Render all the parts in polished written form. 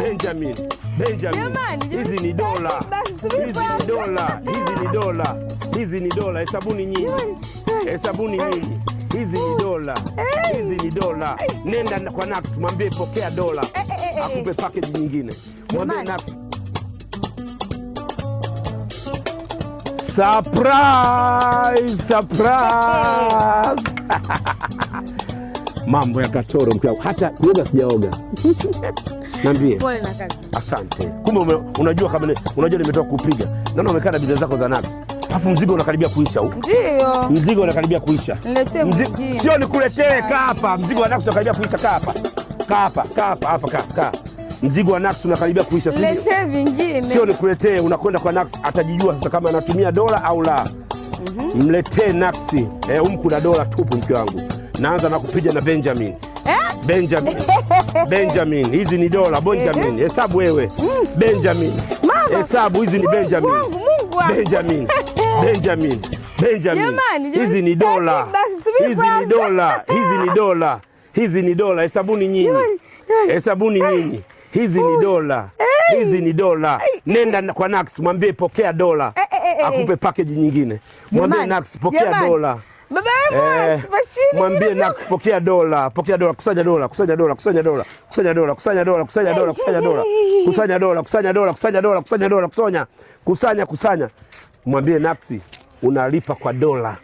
Benjamin. Hizi ni dola. Hizi ni dola. Hesabuni nyinyi. Hizi ni dola. Nenda kwa Nax mwambie pokea dola. Akupe package nyingine. Mwambie Nax. Surprise! Mambo ya Katoro mkiwa hata kuoga sijaoga. Niambie. Pole na kazi. Asante. Kumbe unajua nimetoka kupiga. Naona umekaa na bidhaa zako za Nax. Alafu mzigo unakaribia kuisha huko. Ndio. Mzigo unakaribia kuisha. Niletee mwingine. Sio nikuletee, kaa hapa. Mzigo wa Nax unakaribia kuisha, kaa hapa. Mzigo wa Nax unakaribia kuisha. Niletee vingine. Sio nikuletee, unakwenda kwa Nax, atajijua sasa kama anatumia dola au la. Mletee Nax. Humu kuna dola tupu mke wangu. Naanza na kupiga na Benjamin. Benjamin. Hizi ni dola. Benjamin. Hesabu wewe. Benjamin. Hesabu hizi ni Benjamin. Benjamin. Hizi ni dola. Hizi ni dola. Hesabuni nyinyi. Hizi ni dola. Nenda kwa Nax mwambie pokea dola. Akupe package nyingine. Mwambie Nax pokea dola. Baba mwambie Nax pokea dola. Kusanya dola. Mwambie Nax unalipa kwa dola.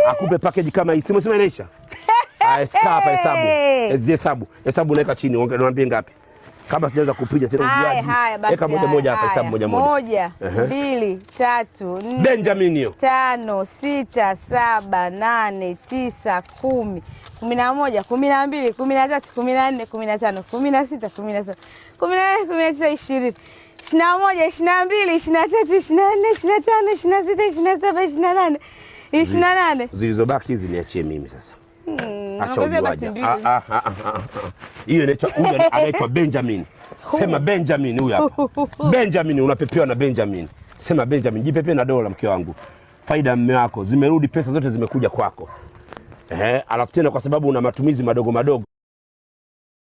Akupe package kama hii. Simu inaisha. Hapa hesabu unaweka chini. Mwambie ngapi? Kama sijaanza kupiga tena ujuaji. Weka moja hapa, hesabu moja. 1, 2, 3, 4. Benjamin hiyo. 5, 6, 7, 8, 9, 10, 11, 12, 13, 14, 15, 16, 17, 18, 19, 20, 21, 22, 23, 24, 25, 26, 27, 28, 28. Zilizobaki hizi niachie mimi sasa. Acha ujuaji. Hiyo anaitwa Benjamin. Sema Benjamin huyu hapa. Benjamin, unapepewa na Benjamin. Sema Benjamin, jipepe na dola mke wangu. Faida ya mume wako zimerudi, pesa zote zimekuja kwako. Alafu tena kwa sababu una matumizi madogo.